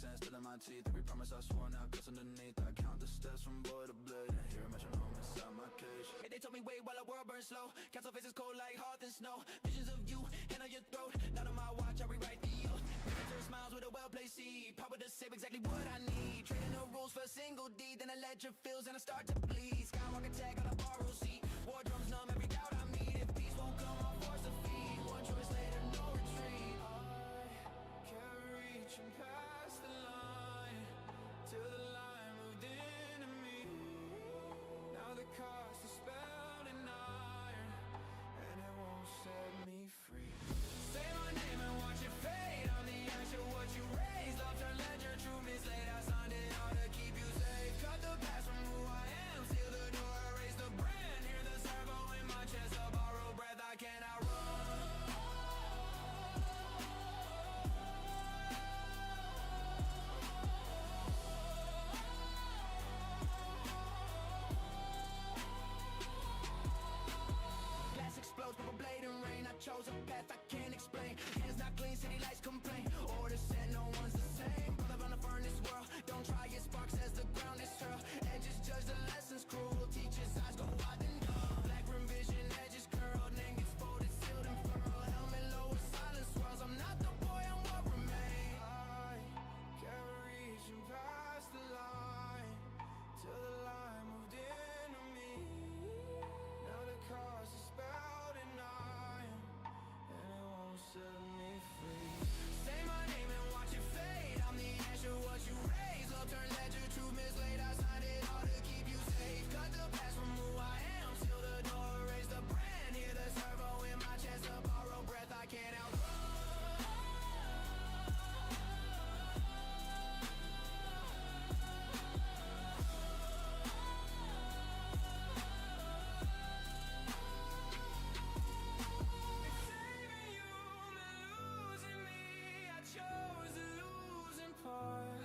sand still in my teeth. Every promise I swore now cuts underneath. I count the steps from boy to blade and hear a metronome inside my cage. Hey, they told me wait while the world burns slow. Cancel faces cold like hearth and snow. Visions of you, hand on your throat. Not on my watch, I rewrite the oath. Turn smiles with a well-placed seed. Power to save exactly what I need. Trading the rules for a single deed. Then a ledger fills and I start to bleed. Skywalker tag on a borrow seat. War drums numb every doubt I meet. If peace won't come, I'll force a feed. One choice later, no retreat. I kept reaching past the line till the line moved into me. Now the cost is spelled in iron, and it won't set me free. Say my name and watch it fade. I'm the ash of what you raised. Love turn ledger, true mislaid. I signed it all to keep you safe. Cut the past from who I am. Seal the door, erase the brand. Hear the servo in my chest. A borrowed breath I cannot run. Glass explodes, purple blade and rain. I chose a path I can't explain. Hands not clean, city lights complain. Order set, no one's the same. Brother on the furnace world. Don't try it, sparks as the ground is hurled. Edges judge the lessons cruel. Teachers eyes go wide and dull. Black rim vision, edges curled. Name gets folded, sealed and furled. Helmet low with silence swirls. I'm not the boy, I'm what remains. I kept reaching past the line till the line moved into me. Now the cost is spelled in iron, and it won't set me free. Say my name and watch it fade. I'm the ash of what you raised. Love turn ledger, truth mislaid. I signed it all to keep you safe. Cut the past from who I am. Seal the door, erase the brand. Hear the servo in my chest. A borrowed breath I can't outrun.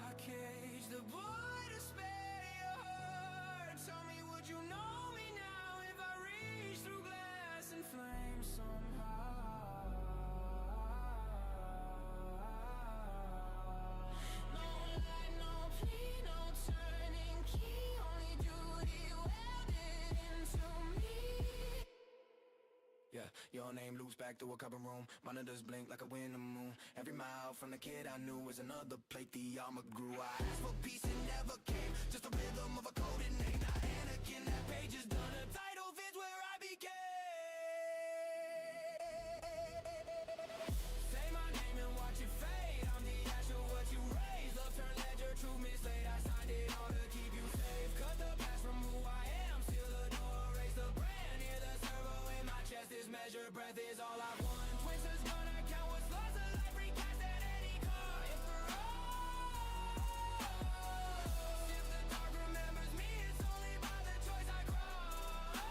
I caged the boy to spare your heart. Tell me, would you know me now if I reach through glass and flame somehow? No light, no plea, no turning key. Only duty welded into me. Yeah, your name loops back through a cupboard room. Monitors blink like a wind the moon. Every mile from the kid I knew was another plate the armor grew. I asked for peace, it never came. Just a rhythm of a coded name. Now Anakin, that page is done. A title fits where I became. Say my name and watch it fade. I'm the ash of what you raised. Love turn ledger, true mislaid. I signed it all to keep you safe. Cut the past from who I am. Seal the door, erase the brand. Hear the servo in my chest. This measured breath is all I want. Twins is gonna count what's lost. A life recast at any cost. If for us, if the dark remembers me, it's only by the choice I crossed.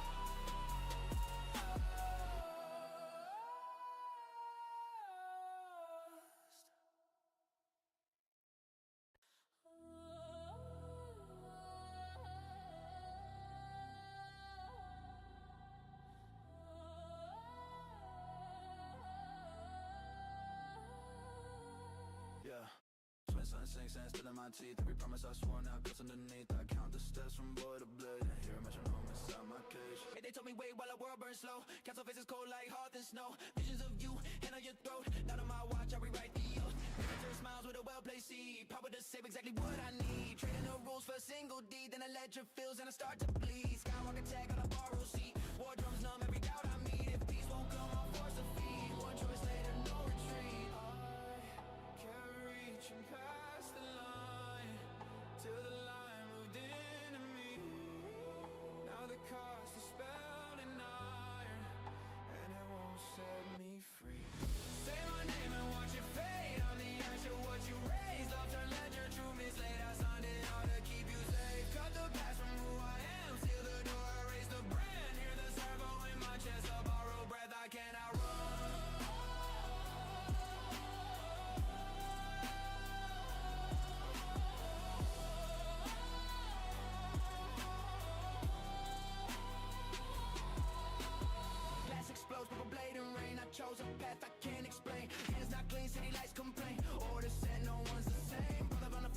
Yeah. Twin sun sinks sand still in my teeth. Every promise I swore now cuts underneath. I count the steps from boy to blade and hear a metronome inside my cage. Hey, they told me wait while the world burns slow. Cancel faces cold like hearth and snow. Visions of you, hand on your throat. Not on my watch, I rewrite the oath. Turn smiles with a well-placed seed. Power to save exactly what I need. Trading the rules for a single deed. Then a ledger fills and I start to bleed. Skywalker tag on a borrow seat. War drums numb every doubt I meet. If peace won't come, I'll force a feed. One choice later, no retreat. I kept reaching past the line till the line moved into me. Now the cost is spelled in iron, and it won't set me free. Say my name and watch it fade. I'm the ash of what you raised. Love turn ledger, true mislaid. I signed it all to keep you safe. Cut the past from who I am. Seal the door, erase the brand. Hear the servo in my chest. A borrowed breath I cannot run. Explodes, purple blade and rain. I chose a path I can't explain. Hands not clean, city lights complain. Order set, no one's the same. Brother on the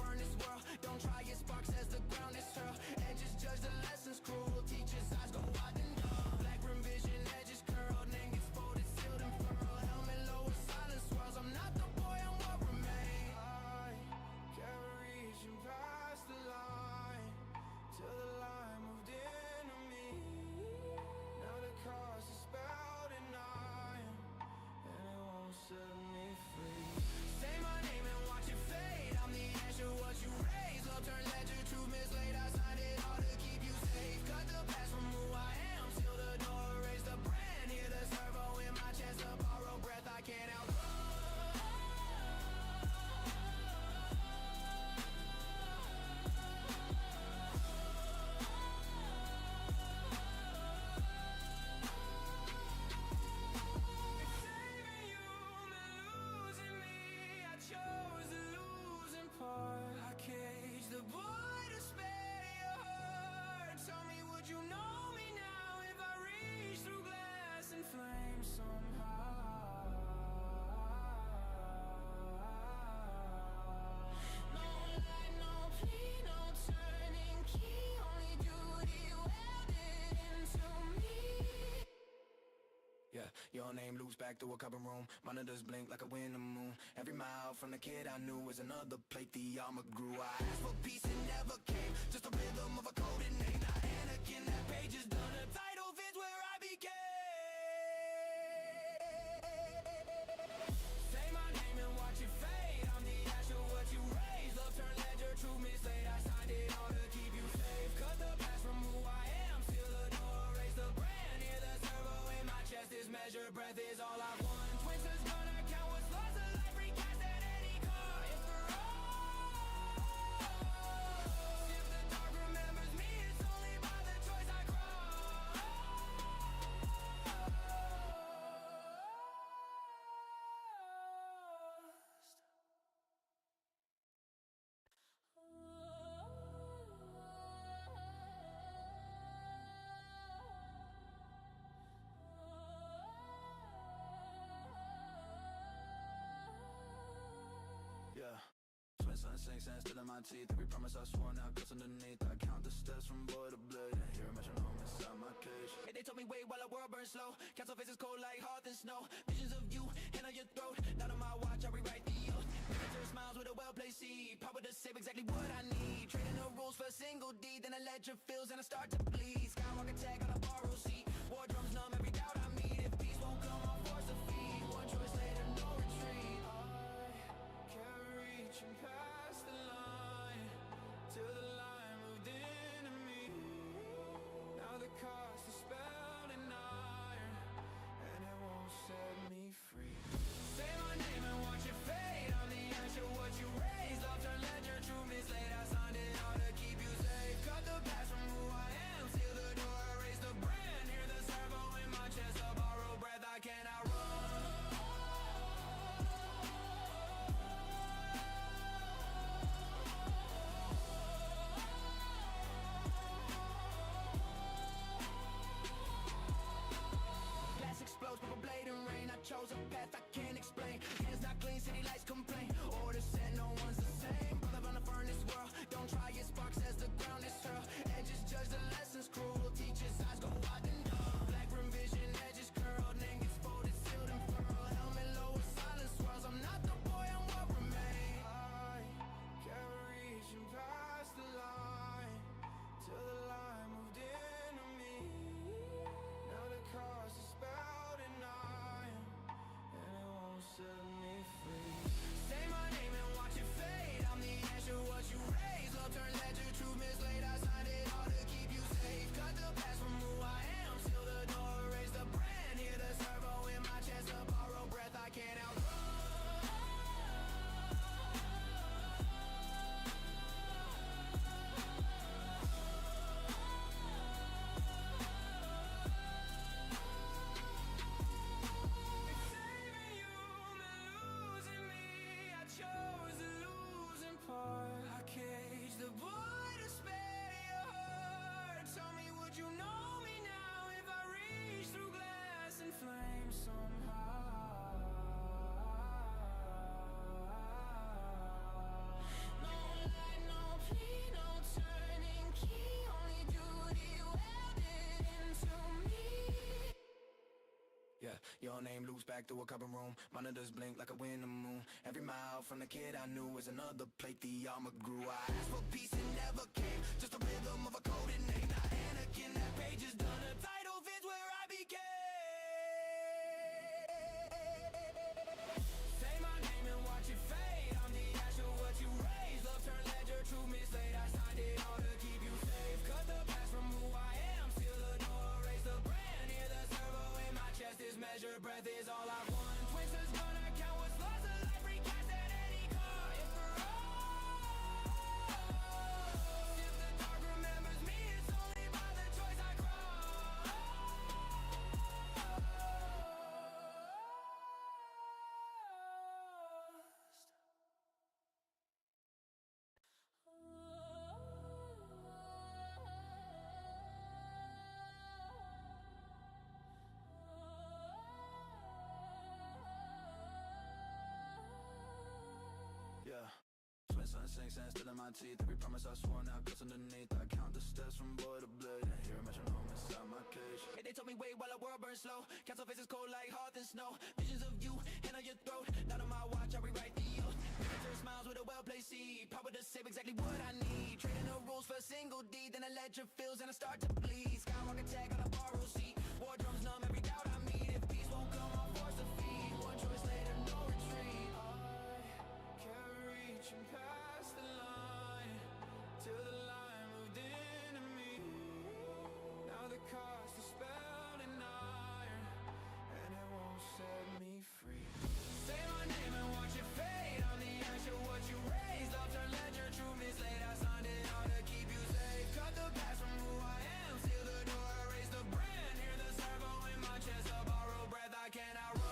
name loops back through a copper room. Monitors blink like a winter moon. Every mile from the kid I knew was another plate the armor grew. I asked for peace and never came, just a rhythm of a coded name. Not Anakin, that page is done. A title fits where I became. Say my name and watch it fade. I'm the ash of what you raised. Love turn ledger, true mislaid. I signed it all to keep you safe. Cut the past from who I am, seal the door, erase the brand. Hear the servo in my chest is measured, breath is all I want. Twins is gonna count what's lost, a life recast at any cost. If the road, if the dark remembers me, it's only by the choice I Yeah. Twin sun sinks and still in my teeth. Every promise I swore now cuts underneath. I count the steps from boy to blade. I hear a metronome inside my cage. Hey, they told me wait while the world burns slow. Council faces cold like hearth and snow. Visions of you, hand on your throat. Not on my watch, I rewrite the oath. Picture smiles with a well-placed seed. Power to save exactly what I need. Trading the rules for a single deed. Then a ledger fills and I start to bleed. Skywalker tag on a borrowed seat. War drums numb every doubt I meet. If peace won't come, I'll force a feed. One choice later, no retreat. I kept reaching past the line till the line moved into me. Now the cost is spelled in iron, and it won't set me free. Say my name and watch it fade. I'm the ash of what you raised. Love turn ledger, true mislaid. I signed it all to keep you safe. Cut the past from who I am, seal the door, erase the brand. Hear the servo in my chest, a borrowed breath I cannot run. Explodes, purple blade and rain. I chose a path I can't explain. Hands not clean, city lights complain. Order set, no one's the same. Brother on the furnace world. Don't try it, sparks as the ground is hurled. Edges judge the lessons cruel. Teachers' eyes go wide and dull. Black rim vision, edges curled. Name gets folded, sealed and furled. Helmet low with silence swirls. I'm not the boy, I'm what remains. I kept reaching past the line till the line moved into me. Now the cost is spelled in iron, and it won't set me free. Say my name and watch it fade. I'm the ash of what you raised. Love turn ledger, true mislaid. I signed it all to keep you safe. Cut the past from who I am, seal the door, erase the brand. Hear the servo in my chest, a borrowed breath I can't outrun. I caged the boy to spare your heart. Tell me, would you know me now if I reach through glass and flame somehow? No light, no plea, no turning key. Only duty welded into me. Yeah, your name loops back through a copper room. Monitors blink like a winter moon. Every mile from the kid I knew was another plate the armor grew. I asked for peace and never came, just a rhythm of a coded name. Not Anakin, that page is done. A title fits where I became. Say my name and watch it fade. I'm the ash of what you raised. Love turn ledger, true mislaid. I signed it all to keep you safe. Cut the past from who I am, seal the door, erase the brand. Hear the servo in my chest is measured, breath is all I want. Twins is gonna count what's lost, a life recast at any cost. If the road, if the dark remembers me, it's only by the choice I Yeah. Twin sun sinks and still in my teeth. Every promise I swore now cuts underneath. I count the steps from boy to blade. I hear a metronome inside my cage. Hey, They told me wait while the world burns slow. Castle faces cold like hearth and snow. Visions of you, hand on your throat. Not on my watch, I rewrite the oath. Picture smiles with a well-placed seed. Power to save exactly what I need. Trading the rules for a single deed. Then a ledger fills and I start to bleed. Skywalker tag on a borrowed seat. War drums numb every doubt I meet. If peace won't come, I'll force a feed. One choice later, no retreat. I kept reaching past the line till the line moved into me. Now the cost is spelled in iron, and it won't set me free. Say my name and watch it fade. I'm the ash of what you raised. Love turn ledger, true mislaid. I signed it all to keep you safe. Cut the past from who I am. Seal the door, erase the brand. Hear the servo in my chest. A borrowed breath I cannot run.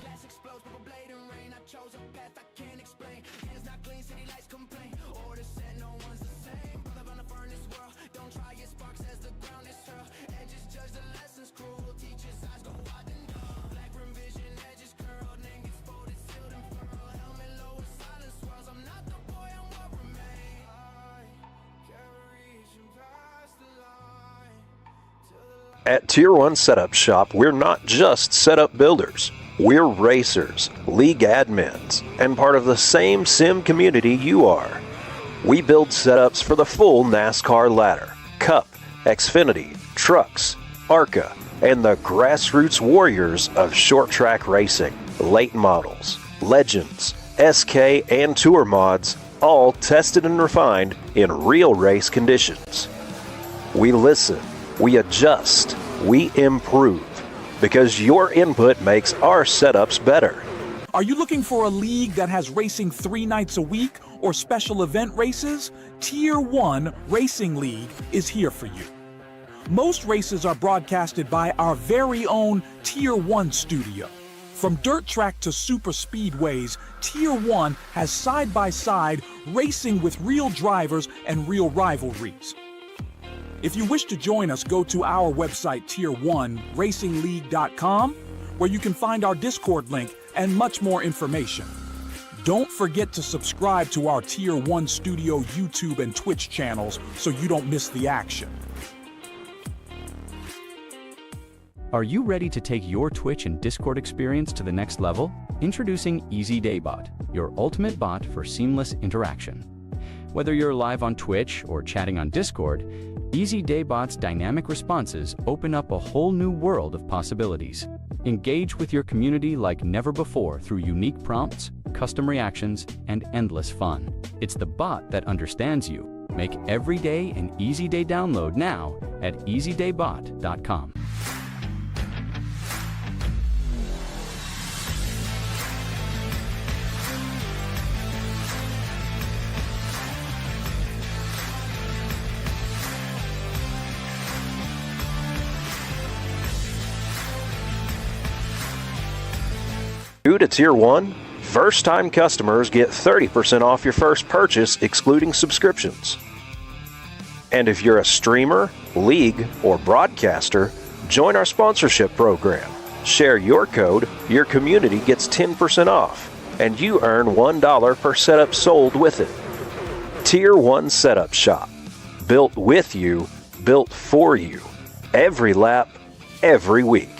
Glass explodes, purple blade and rain. I chose a path I can't explain. Hands not clean, city lights complain. Order set, no one's the same. Brother on the furnace world. Don't try it, sparks as the ground is hurled. Edges judge the lessons cruel. Teachers' eyes go wide and dull. Black rim vision, edges curled. Name gets folded, sealed and furled. Helmet low, silence swirls. I'm not the boy, I'm what remains. I kept reaching past the line till the At Tier 1 Setup Shop, we're not just setup builders. We're racers, league admins, and part of the same sim community you are. We build setups for the full NASCAR ladder, Cup, Xfinity, Trucks, ARCA, and the grassroots warriors of short track racing, late models, legends, SK, and tour mods, all tested and refined in real race conditions. We listen, we adjust, we improve, because your input makes our setups better. Are you looking for a league that has racing 3 nights a week or special event races? Tier 1 Racing League is here for you. Most races are broadcasted by our very own Tier 1 studio. From dirt track to super speedways, Tier 1 has side-by-side racing with real drivers and real rivalries. If you wish to join us, go to our website, tier1racingleague.com, where you can find our Discord link and much more information. Don't forget to subscribe to our Tier 1 Studio YouTube and Twitch channels so you don't miss the action. Are you ready to take your Twitch and Discord experience to the next level? Introducing Easy Daybot, your ultimate bot for seamless interaction. Whether you're live on Twitch or chatting on Discord, Easy Daybot's dynamic responses open up a whole new world of possibilities. Engage with your community like never before through unique prompts, custom reactions, and endless fun. It's the bot that understands you. Make every day an Easy Day download now at easydaybot.com. New to Tier 1, first-time customers get 30% off your first purchase, excluding subscriptions. And if you're a streamer, league, or broadcaster, join our sponsorship program. Share your code, your community gets 10% off, and you earn $1 per setup sold with it. Tier 1 Setup Shop. Built with you, built for you. Every lap, every week.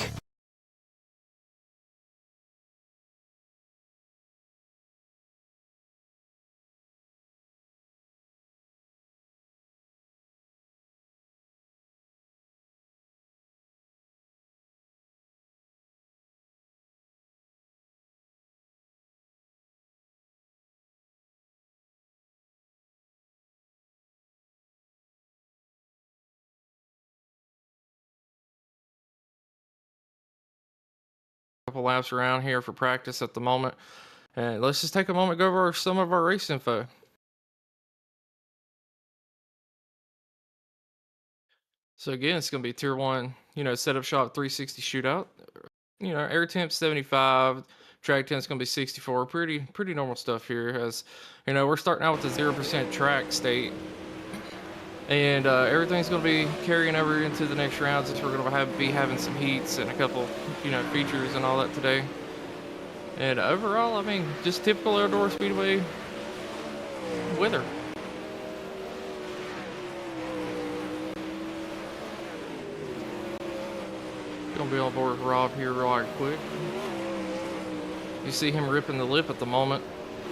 Couple laps around here for practice at the moment, and let's just take a moment to go over some of our race info. So again, it's going to be Tier 1, setup shop 360 shootout. Air temp 75, track temp's going to be 64. Pretty normal stuff here, as we're starting out with the 0% track state. And everything's going to be carrying over into the next round, since we're going to be having some heats and a couple, features and all that today. And overall, I mean, just typical Eldora Speedway weather. Gonna be on board with Rob here right quick. You see him ripping the lip at the moment,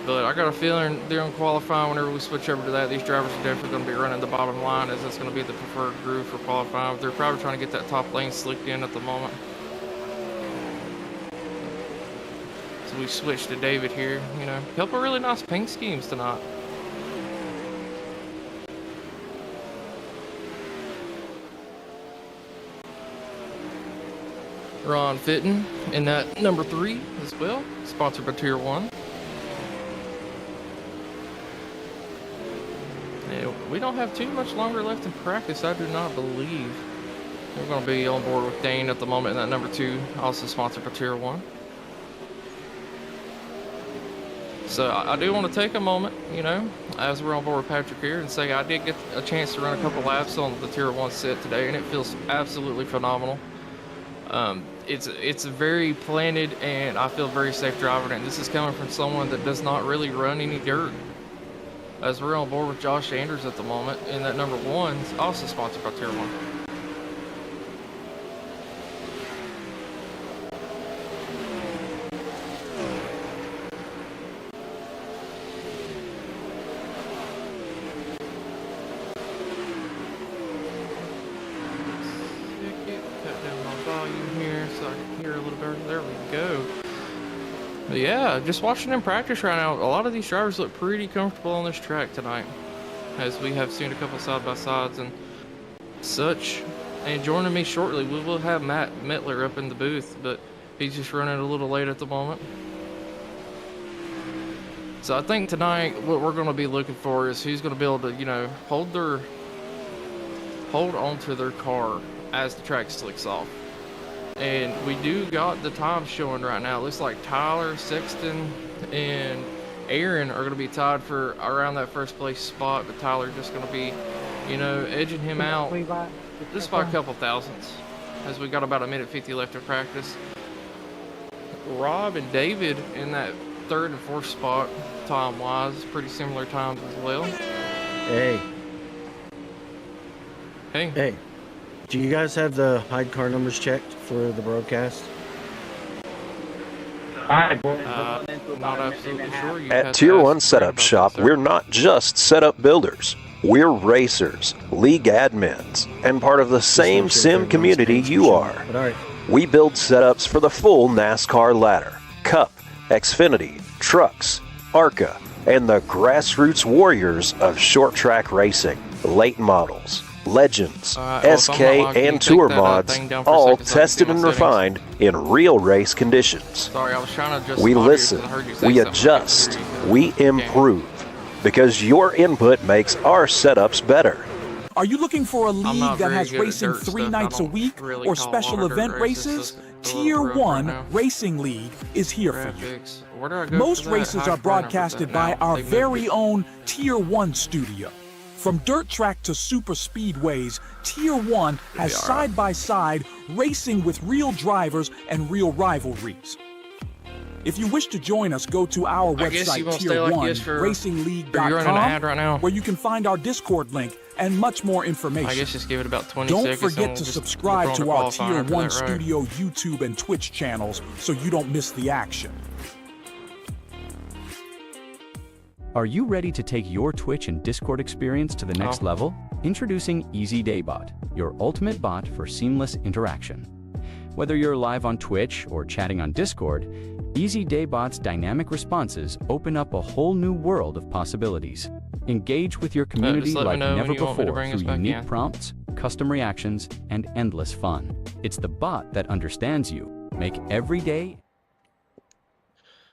but I got a feeling during qualifying, whenever we switch over to that, these drivers are definitely going to be running the bottom line, as that's going to be the preferred groove for qualifying. They're probably trying to get that top lane slicked in at the moment. So we switched to David here. A couple really nice paint schemes tonight. Ron Fitton in that number 3 as well, sponsored by Tier 1. Yeah, we don't have too much longer left in practice, I do not believe. We're going to be on board with Dane at the moment in that number 2, also sponsored by Tier 1. So I do want to take a moment, as we're on board with Patrick here, and say I did get a chance to run a couple laps on the Tier 1 set today, and it feels absolutely phenomenal. It's very planted, and I feel very safe driving it. And this is coming from someone that does not really run any dirt. As we're on board with Josh Anders at the moment, and that number 1 is also sponsored by Tier 1. But yeah, just watching them practice right now, a lot of these drivers look pretty comfortable on this track tonight, as we have seen a couple side-by-sides and such. And joining me shortly, we will have Matt Mettler up in the booth, but he's just running a little late at the moment. So I think tonight what we're going to be looking for is who's going to be able to, hold on to their car as the track slicks off. And we do got the time showing right now. It looks like Tyler, Sexton, and Aaron are going to be tied for around that first place spot, but Tyler's just going to be, edging him out just by a couple thousandths, as we got about 1:50 left in practice. Rob and David in that 3rd and 4th spot, time-wise, pretty similar times as well. Hey. Do you guys have the hide car numbers checked for the broadcast? Not absolutely sure. At Tier 1 Setup Shop, we're not just setup builders. We're racers, league admins, and part of the same sim community you are. We build setups for the full NASCAR ladder, Cup, Xfinity, Trucks, ARCA, and the grassroots warriors of short track racing, late models, Legends, SK, and Tour mods, all tested and refined in real race conditions. Sorry, I was trying to adjust We the audio listen, because I heard you say we something. adjust, we improve, because your input makes our setups better. Are you looking for a league not that very has good at racing dirt 3 stuff. nights a I don't week really or call special a lot of event dirt races. races? It's a little Tier rough right 1 now. Racing League is here for you. Graphics. Where do I go Most for that? races Hide are car numbers broadcasted at by now? our They moved very it. own Tier 1 studio. From dirt track to super speedways, Tier 1 has side-by-side racing with real drivers and real rivalries. If you wish to join us, go to our I guess you website, won't stay like this for- You're running an ad tier1racingleague.com, right now. where you can find our Discord link and much more information. I guess just give it about 20 Don't seconds. and forget we'll to just subscribe look on to the our qualifying Tier after 1 that, right? Studio YouTube and Twitch channels so you don't miss the action. Are you ready to take your Twitch and Discord experience to the next level? Introducing Easy Daybot, your ultimate bot for seamless interaction. Whether you're live on Twitch or chatting on Discord, Easy Daybot's dynamic responses open up a whole new world of possibilities. Engage with your community let me like know when never you want me to before bring us through back unique in. prompts, custom reactions, and endless fun. It's the bot that understands you. Make every day.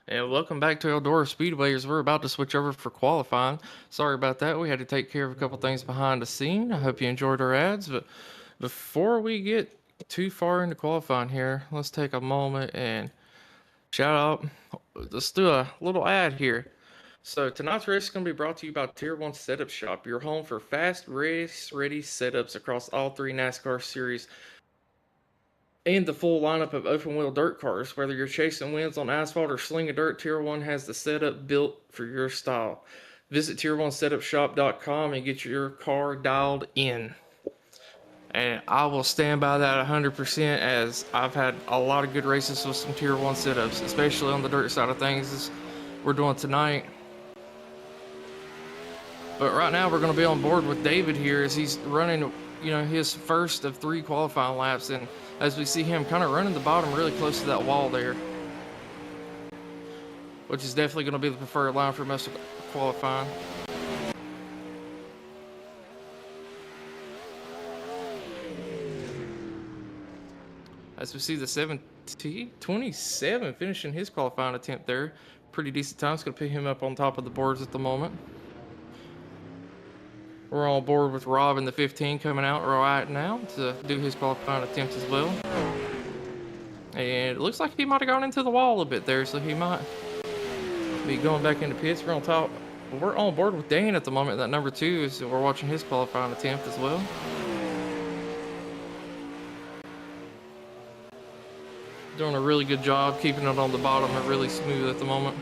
And welcome back to Eldora Speedway, as we're about to switch over for qualifying. Sorry about that. We had to take care of a couple things behind the scene. I hope you enjoyed our ads. But before we get too far into qualifying here, let's take a moment and shout out. Let's do a little ad here. So tonight's race is going to be brought to you by Tier 1 Setup Shop, your home for fast, race-ready setups across all 3 NASCAR series and the full lineup of open-wheel dirt cars. Whether you're chasing wins on asphalt or slinging dirt, Tier 1 has the setup built for your style. Visit tier1setupshop.com and get your car dialed in. And I will stand by that 100%, as I've had a lot of good races with some Tier 1 setups, especially on the dirt side of things, as we're doing tonight. But right now we're going to be on board with David here as he's running, his first of 3 qualifying laps. And as we see him kind of running the bottom really close to that wall there, which is definitely going to be the preferred line for most of qualifying. As we see the 27 finishing his qualifying attempt there. Pretty decent time. It's going to put him up on top of the boards at the moment. We're on board with Rob in the 15 coming out right now to do his qualifying attempt as well. And it looks like he might have gone into the wall a bit there, so he might be going back into pits. We're on top. We're on board with Dan at the moment, that number 2, so we're watching his qualifying attempt as well. Doing a really good job keeping it on the bottom and really smooth at the moment.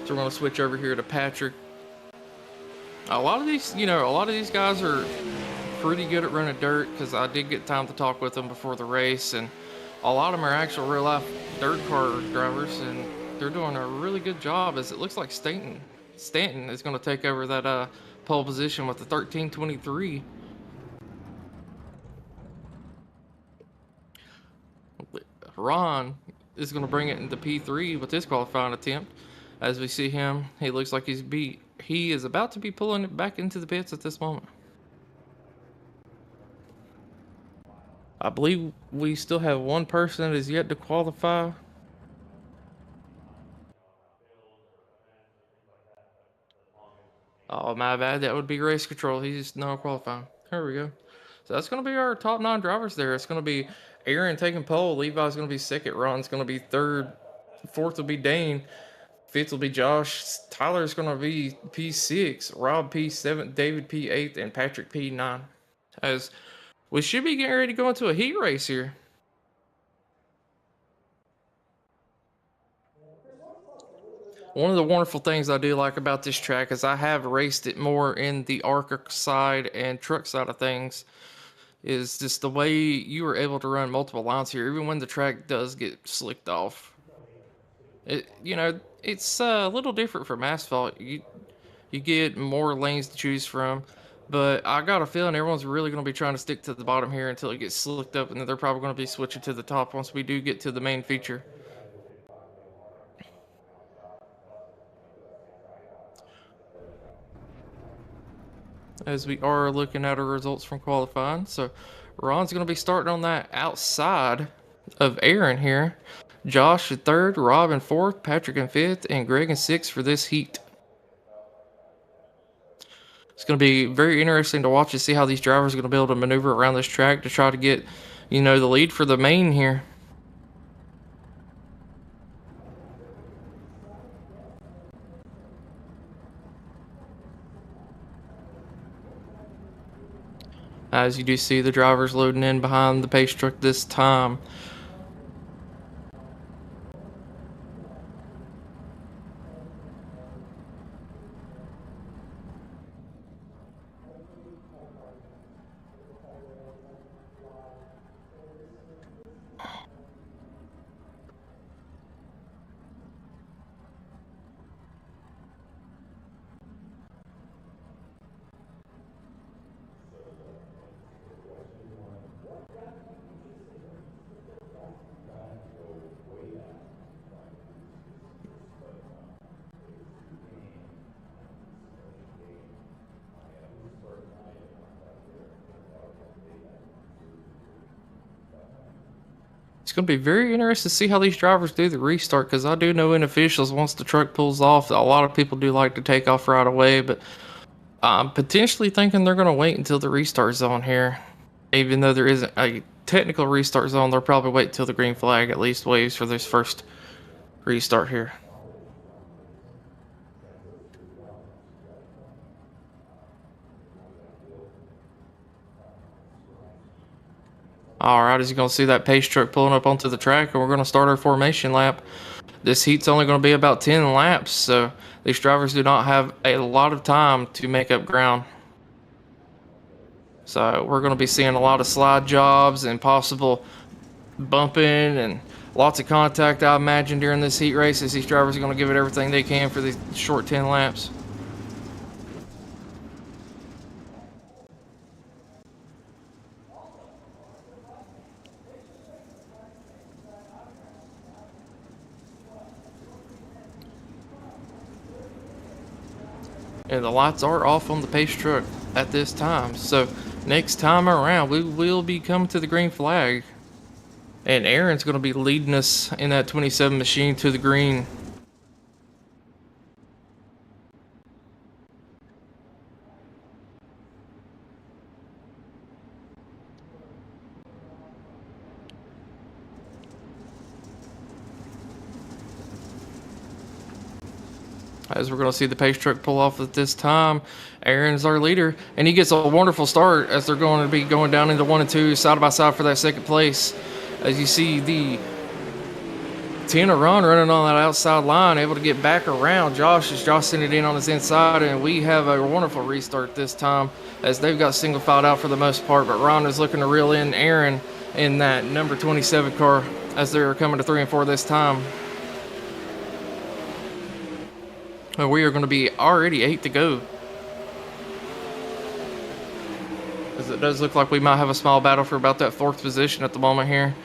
So we're going to switch over here to Patrick. A lot of these guys are pretty good at running dirt, because I did get time to talk with them before the race, and a lot of them are actual real life dirt car drivers, and they're doing a really good job, as it looks like Stanton is going to take over that pole position with the 13:23. Ron is going to bring it into P3 with his qualifying attempt. As we see him, he looks like he is about to be pulling it back into the pits at this moment. I believe we still have one person that is yet to qualify. Oh, my bad. That would be race control. He's not qualifying. There we go. So that's going to be our top 9 drivers there. It's going to be Aaron taking pole. Levi's going to be second. Ron's going to be third. Fourth will be Dane. Fifth will be Josh. Tyler's going to be P6. Rob P7. David P8. And Patrick P9. As we should be getting ready to go into a heat race here. One of the wonderful things I do like about this track is I have raced it more in the ARCA side and truck side of things, is just the way you are able to run multiple lines here, even when the track does get slicked off. It's a little different from asphalt. You get more lanes to choose from, but I got a feeling everyone's really going to be trying to stick to the bottom here until it gets slicked up, and then they're probably going to be switching to the top once we do get to the main feature. As we are looking at our results from qualifying. So Ron's going to be starting on that outside of Aaron here. Josh in 3rd, Rob in 4th, Patrick in 5th, and Greg in 6th for this heat. It's going to be very interesting to watch and see how these drivers are going to be able to maneuver around this track to try to get, the lead for the main here. As you do see the drivers loading in behind the pace truck this time. It's going to be very interesting to see how these drivers do the restart, because I do know in officials, once the truck pulls off, a lot of people do like to take off right away, but I'm potentially thinking they're going to wait until the restart zone here. Even though there isn't a technical restart zone, they'll probably wait till the green flag at least waves for this first restart here. Alright, as you're going to see that pace truck pulling up onto the track, and we're going to start our formation lap. This heat's only going to be about 10 laps, so these drivers do not have a lot of time to make up ground. So we're going to be seeing a lot of slide jobs and possible bumping and lots of contact, I imagine, during this heat race, as these drivers are going to give it everything they can for these short 10 laps. And the lights are off on the pace truck at this time. So next time around, we will be coming to the green flag. And Aaron's going to be leading us in that 27 machine to the green. As we're going to see the pace truck pull off at this time, Aaron's our leader, and he gets a wonderful start as they're going to be going down into 1 and 2 side by side for that second place. As you see the Tina Ron running on that outside line, able to get back around Josh as Josh sent it in on his inside, and we have a wonderful restart this time as they've got single filed out for the most part, but Ron is looking to reel in Aaron in that number 27 car as they're coming to 3 and 4 this time. We are going to be already 8 to go. As it does look like we might have a small battle for about that 4th position at the moment here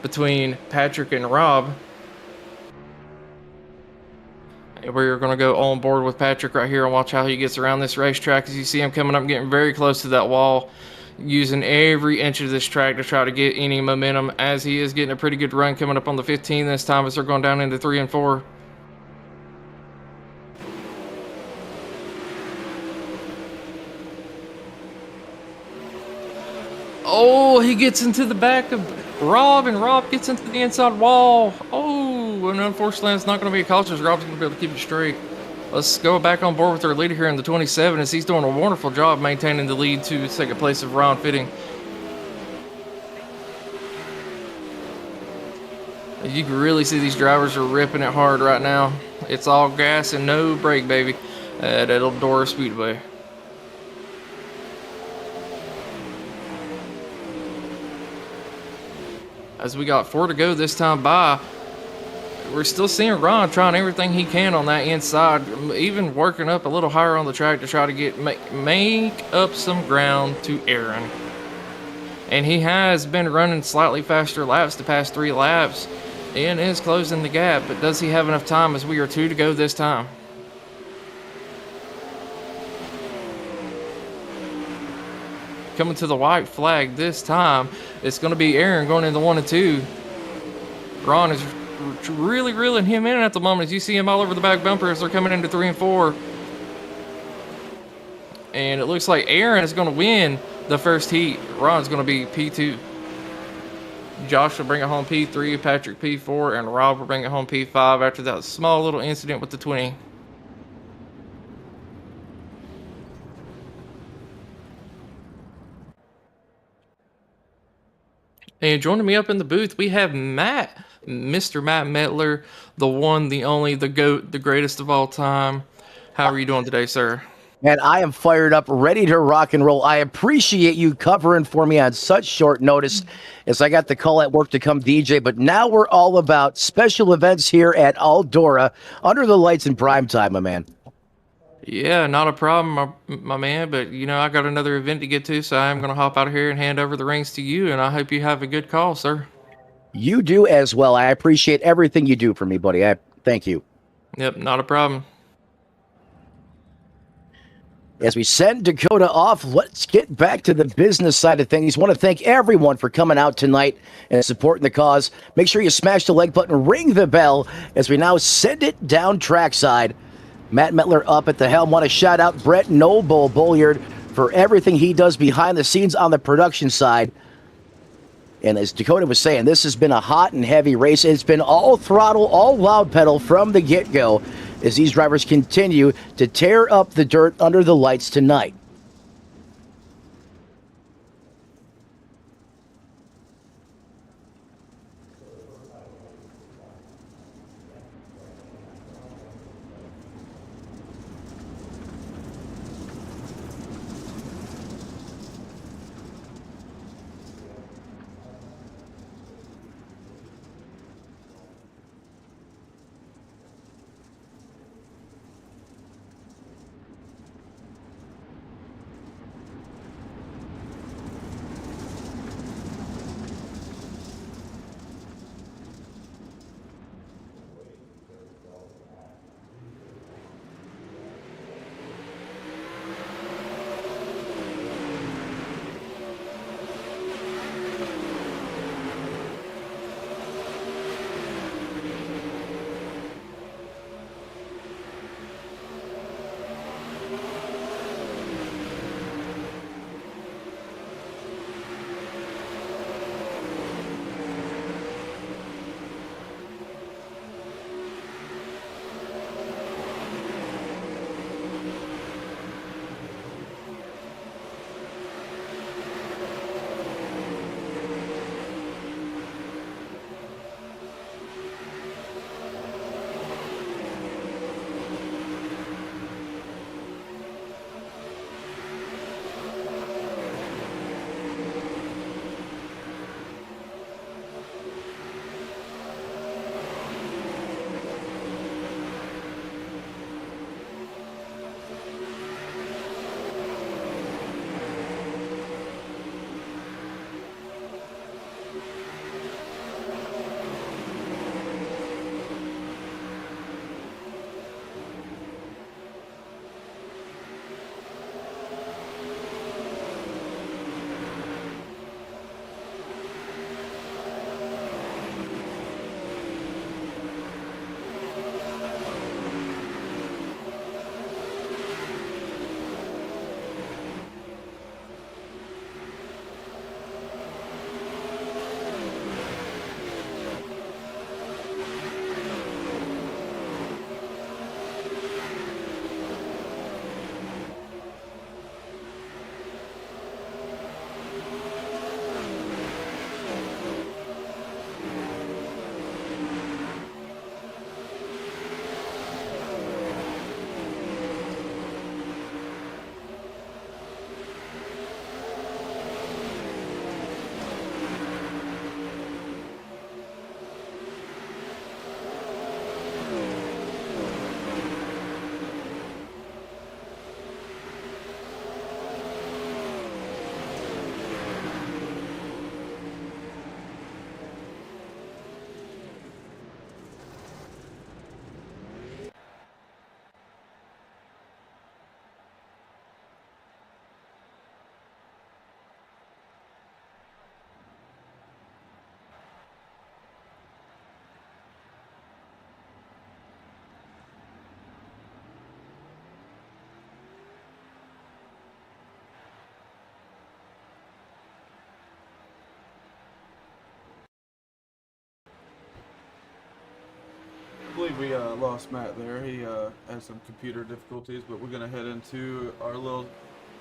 between Patrick and Rob. And we're going to go on board with Patrick right here and watch how he gets around this racetrack. As you see him coming up, getting very close to that wall, using every inch of this track to try to get any momentum, as he is getting a pretty good run coming up on the 15 this time as they're going down into 3 and 4. Oh, he gets into the back of Rob, and Rob gets into the inside wall. Oh, and unfortunately, it's not going to be a caution. Rob's going to be able to keep it straight. Let's go back on board with our leader here in the 27, as he's doing a wonderful job maintaining the lead to second place of Ron Fitting. You can really see these drivers are ripping it hard right now. It's all gas and no brake, baby, at Eldora Speedway. As we got 4 to go this time by, we're still seeing Ron trying everything he can on that inside, even working up a little higher on the track to try to get make up some ground to Aaron. And he has been running slightly faster laps the past 3 laps and is closing the gap, but does he have enough time, as we are 2 to go this time? Coming to the white flag this time, it's going to be Aaron going into 1 and 2. Ron is really reeling him in at the moment, as you see him all over the back bumper as they're coming into 3 and 4. And it looks like Aaron is going to win the first heat. Ron's going to be P2. Josh will bring it home P3, Patrick P4, and Rob will bring it home P5 after that small little incident with the 20. And joining me up in the booth, we have Matt, Mr. Matt Metler, the one, the only, the GOAT, the greatest of all time. How are you doing today, sir? Man, I am fired up, ready to rock and roll. I appreciate you covering for me on such short notice, as I got the call at work to come DJ, but now we're all about special events here at Eldora, under the lights in prime time, my man. Yeah, not a problem, my man, but, you know, I got another event to get to, so I'm going to hop out of here and hand over the reins to you, and I hope you have a good call, sir. You do as well. I appreciate everything you do for me, buddy. Thank you. Yep, not a problem. As we send Dakota off, let's get back to the business side of things. Want to thank everyone for coming out tonight and supporting the cause. Make sure you smash the like button, ring the bell, as we now send it down trackside. Matt Metler up at the helm. Want to shout out Brett Noble Bulliard for everything he does behind the scenes on the production side. And as Dakota was saying, this has been a hot and heavy race. It's been all throttle, all loud pedal from the get-go as these drivers continue to tear up the dirt under the lights tonight. I believe we lost Matt there. He had some computer difficulties, but we're going to head into our little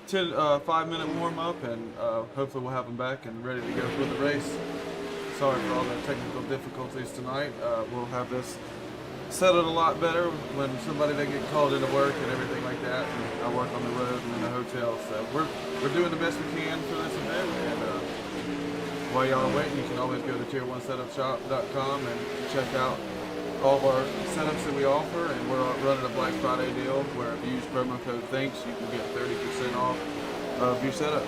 5-minute warm-up, and hopefully we'll have him back and ready to go for the race. Sorry for all the technical difficulties tonight. We'll have this settled a lot better when somebody they get called into work and everything like that. And I work on the road and in the hotel, so we're doing the best we can for this event. And while y'all are waiting, you can always go to T1SetupShop.com and check out all of our setups that we offer, and we're running a Black Friday deal where if you use promo code THINKS, you can get 30% off of your setups.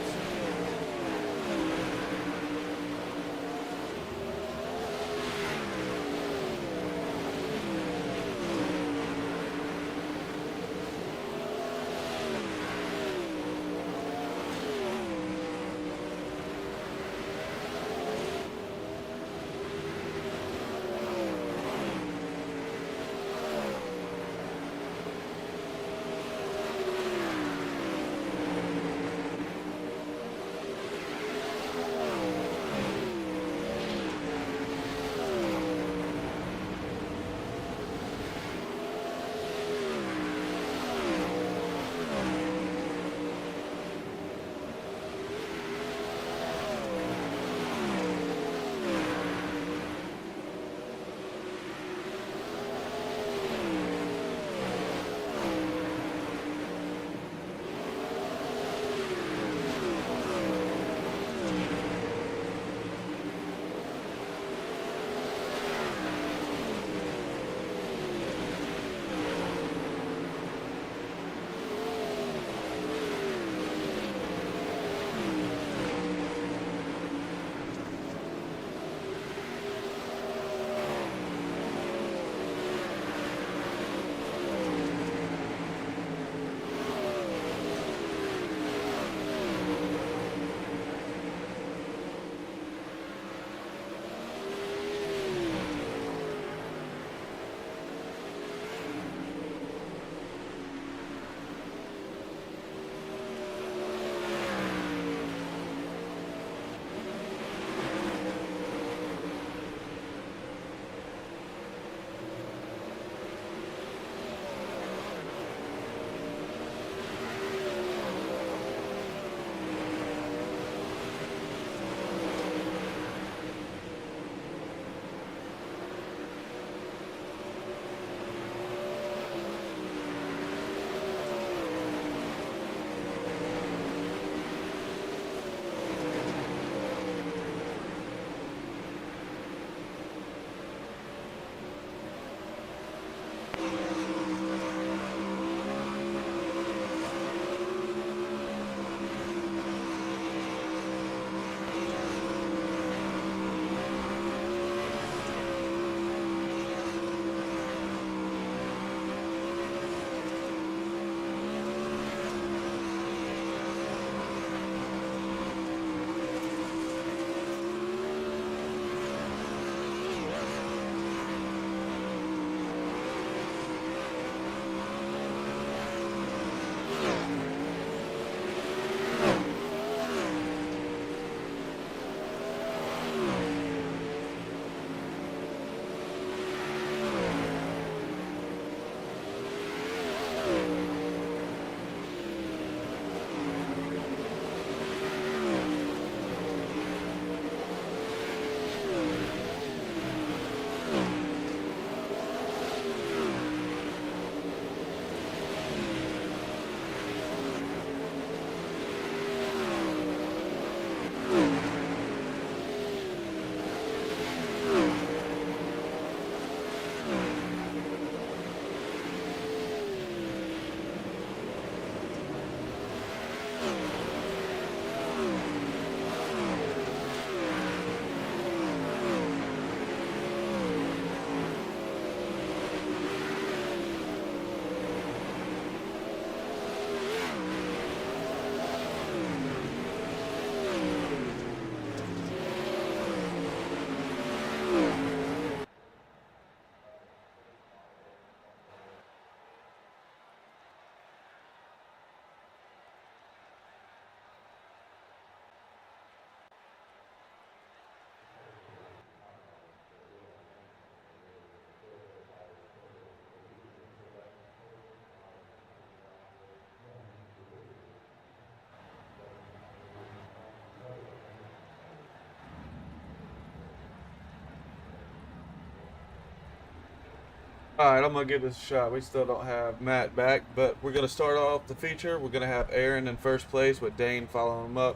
Alright, I'm going to give this a shot. We still don't have Matt back, but we're going to start off the feature. We're going to have Aaron in first place with Dane following him up.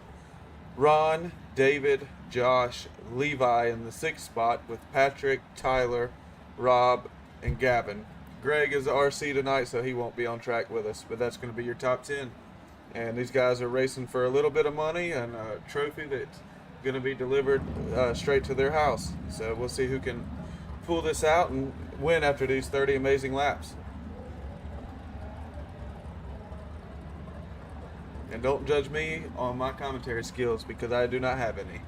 Ron, David, Josh, Levi in the 6th spot with Patrick, Tyler, Rob, and Gavin. Greg is the RC tonight, so he won't be on track with us, but that's going to be your top 10. And these guys are racing for a little bit of money and a trophy that's going to be delivered straight to their house. So we'll see who can pull this out and win after these 30 amazing laps. And don't judge me on my commentary skills because I do not have any.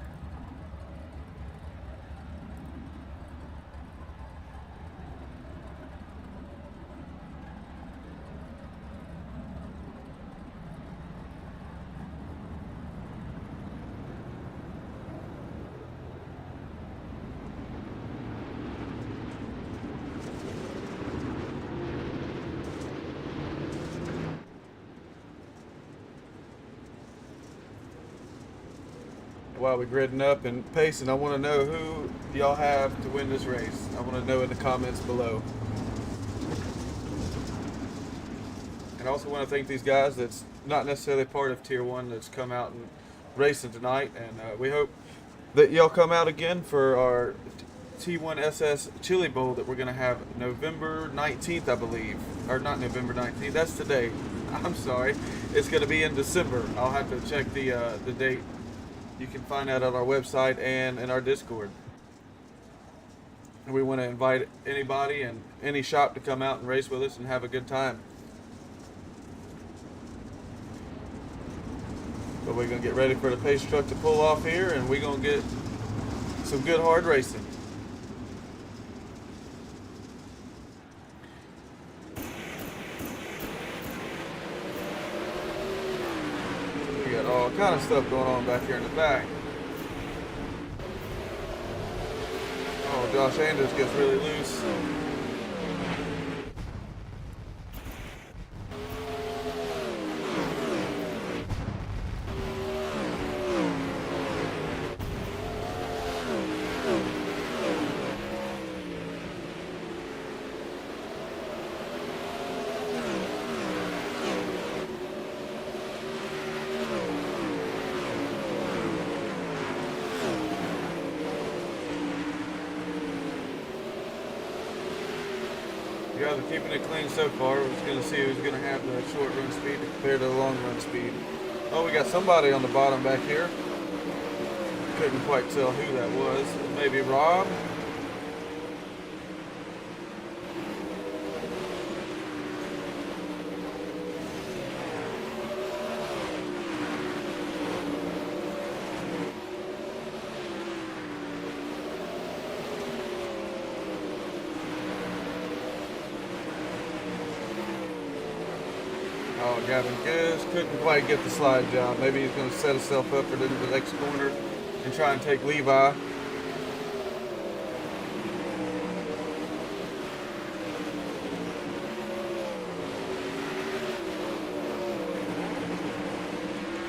While we're gridding up and pacing, I want to know who y'all have to win this race. I want to know in the comments below. And I also want to thank these guys that's not necessarily part of Tier 1 that's come out and racing tonight. And we hope that y'all come out again for our T1SS Chili Bowl that we're going to have November 19th, I believe. Or not November 19th, that's today. I'm sorry. It's going to be in December. I'll have to check the date. You can find that on our website and in our Discord. And we want to invite anybody and any shop to come out and race with us and have a good time. But we're going to get ready for the pace truck to pull off here, and we're going to get some good hard racing. We got all kind of stuff going on back here in the back. Oh, Josh Anders gets really loose. You guys are keeping it clean so far. We're just going to see who's going to have the short run speed compared to the long run speed. Oh, we got somebody on the bottom back here. Couldn't quite tell who that was. Maybe Rob? Oh, Gavin just couldn't quite get the slide job. Maybe he's going to set himself up for the next corner and try and take Levi.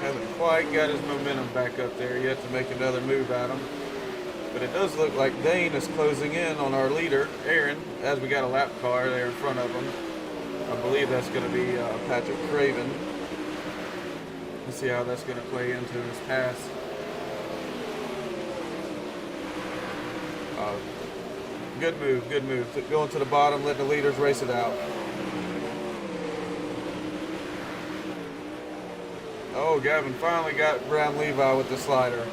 Hasn't quite got his momentum back up there yet to make another move at him. But it does look like Dane is closing in on our leader, Aaron, as we got a lap car there in front of him. I believe that's going to be Patrick Craven. Let's see how that's going to play into this pass. Good move, good move. Going to the bottom, letting the leaders race it out. Oh, Gavin finally got Brown Levi with the slider.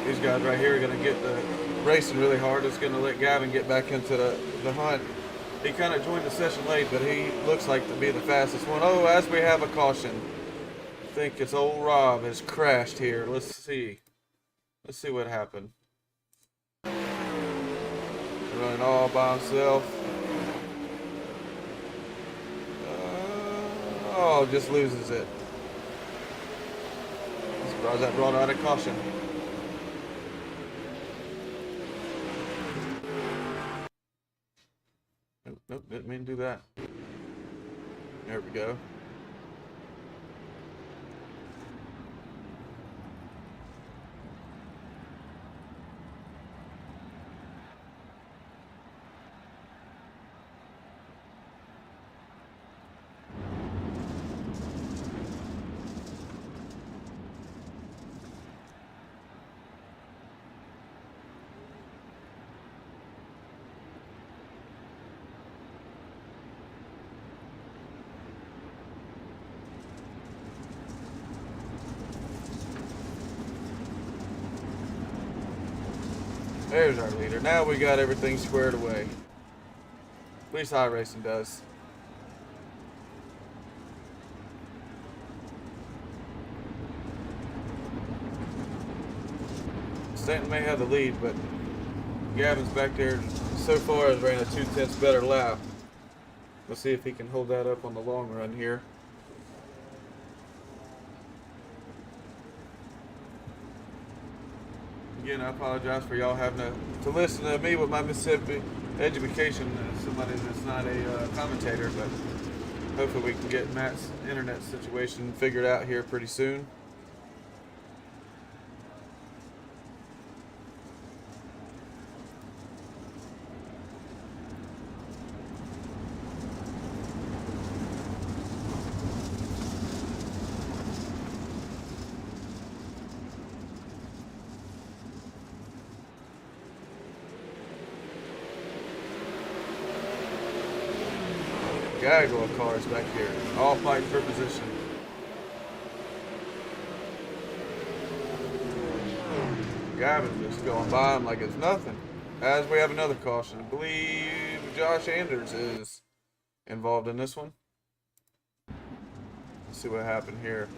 These guys right here are going to get the racing really hard. It's going to let Gavin get back into the hunt. He kind of joined the session late, but he looks like to be the fastest one. Oh, as we have a caution. I think it's old Rob has crashed here. Let's see. Let's see what happened. Running all by himself. Oh, just loses it. I'm surprised that brought out a caution. Nope, didn't mean to do that. There we go. There's our leader. Now we got everything squared away. At least iRacing does. Stanton may have the lead, but Gavin's back there so far has ran a 2/10 better lap. Let's see if he can hold that up on the long run here. Again, I apologize for y'all having to listen to me with my Mississippi education as somebody that's not a commentator, but hopefully we can get Matt's internet situation figured out here pretty soon. Gaggle of cars back here, all fighting for position. Gavin's just going by him like it's nothing. As we have another caution, I believe Josh Anders is involved in this one. Let's see what happened here.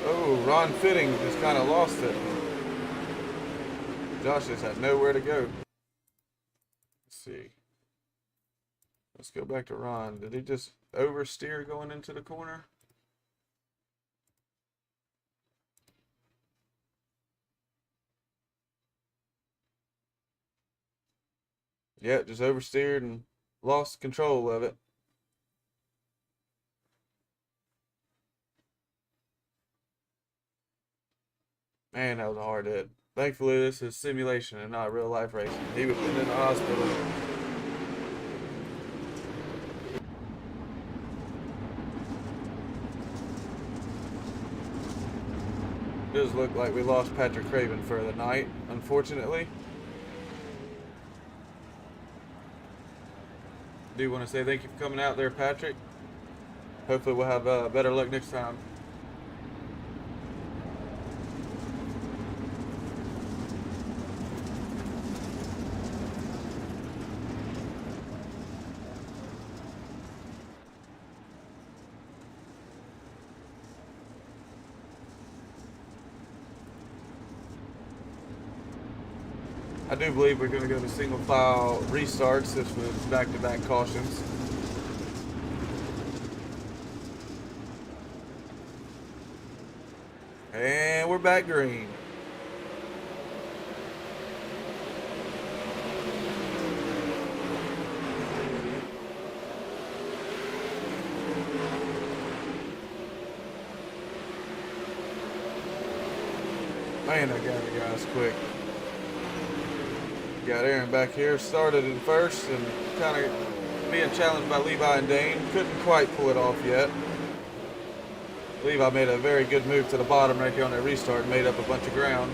Oh, Ron Fitting just kind of lost it. Josh just had nowhere to go. See. Let's go back to Ron. Did he just oversteer going into the corner? Yeah, just oversteered and lost control of it. Man, that was a hard hit. Thankfully, this is simulation and not real life racing. He would have been in the hospital. It does look like we lost Patrick Craven for the night, unfortunately. I do want to say thank you for coming out there, Patrick. Hopefully we'll have better luck next time. I do believe we're going to go to single file restarts. This was back-to-back cautions. And we're back green. Man, that guy got us quick. Got Aaron back here, started in first and kind of being challenged by Levi and Dane. Couldn't quite pull it off yet. Levi made a very good move to the bottom right here on that restart and made up a bunch of ground.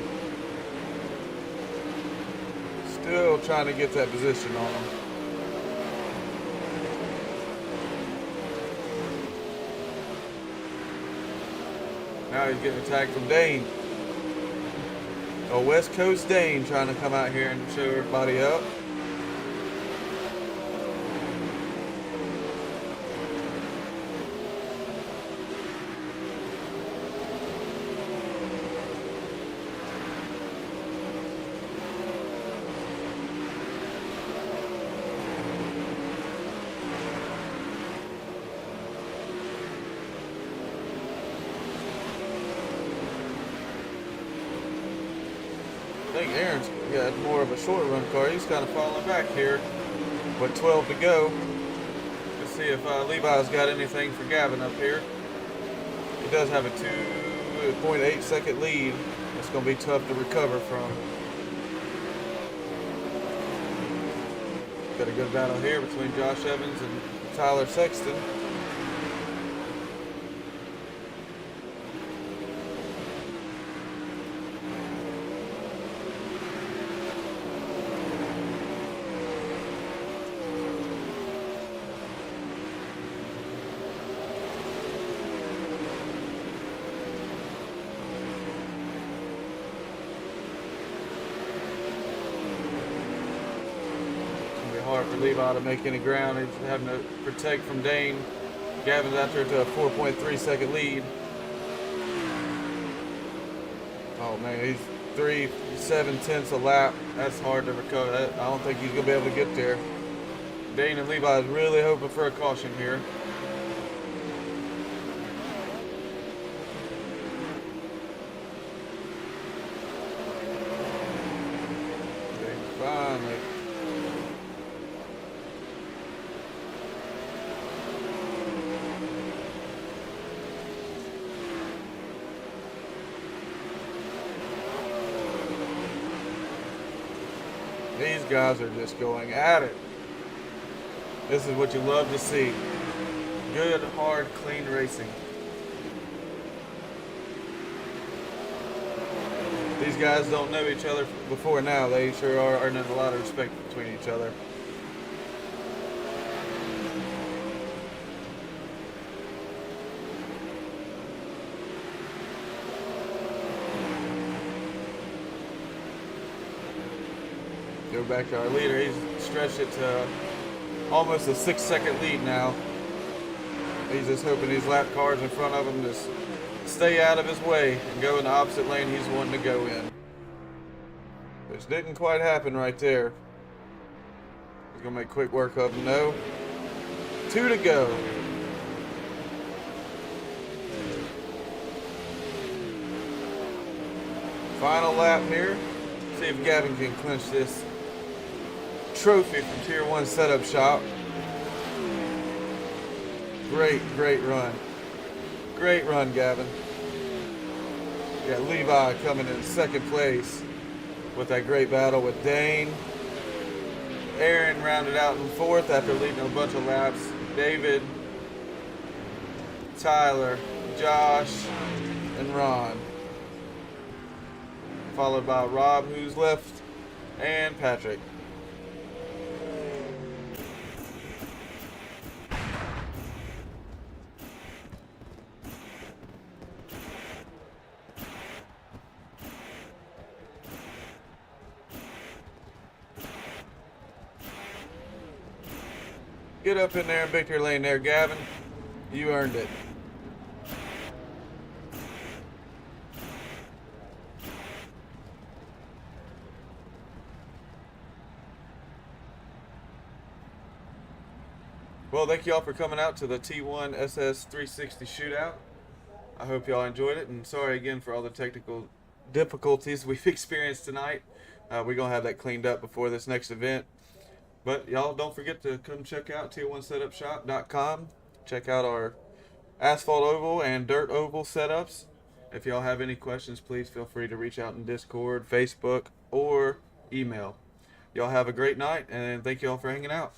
Still trying to get that position on him. Now he's getting attacked from Dane. A West Coast Dane trying to come out here and show everybody up. I think Aaron's got more of a short run car. He's kind of falling back here with 12 to go. Let's see if Levi's got anything for Gavin up here. He does have a 2.8 second lead. It's going to be tough to recover from. Got a good battle here between Josh Evans and Tyler Sexton. Hard for Levi to make any ground. He's having to protect from Dane. Gavin's out there to a 4.3 second lead. Oh man, he's 3.7 a lap. That's hard to recover. I don't think he's gonna be able to get there. Dane and Levi is really hoping for a caution here. Finally. These guys are just going at it. This is what you love to see. Good, hard, clean racing. These guys don't know each other before now. They sure are earning a lot of respect between each other. Go back to our leader. He's stretched it to almost a 6 second lead now. He's just hoping these lap cars in front of him just stay out of his way and go in the opposite lane he's wanting to go in. Which didn't quite happen right there. He's gonna make quick work of him. No. 2 to go. Final lap here. See if Gavin can clinch this trophy from Tier 1 Setup Shop. Great run. Great run, Gavin. You got Levi coming in second place with that great battle with Dane. Aaron rounded out in fourth after leading a bunch of laps. David, Tyler, Josh, and Ron. Followed by Rob, who's left, and Patrick. Get up in there in victory lane there, Gavin. You earned it. Well, thank you all for coming out to the T1SS 360 Shootout. I hope y'all enjoyed it, and sorry again for all the technical difficulties we've experienced tonight. We're going to have that cleaned up before this next event. But y'all don't forget to come check out T1SetupShop.com. Check out our asphalt oval and dirt oval setups. If y'all have any questions, please feel free to reach out in Discord, Facebook, or email. Y'all have a great night, and thank you all for hanging out.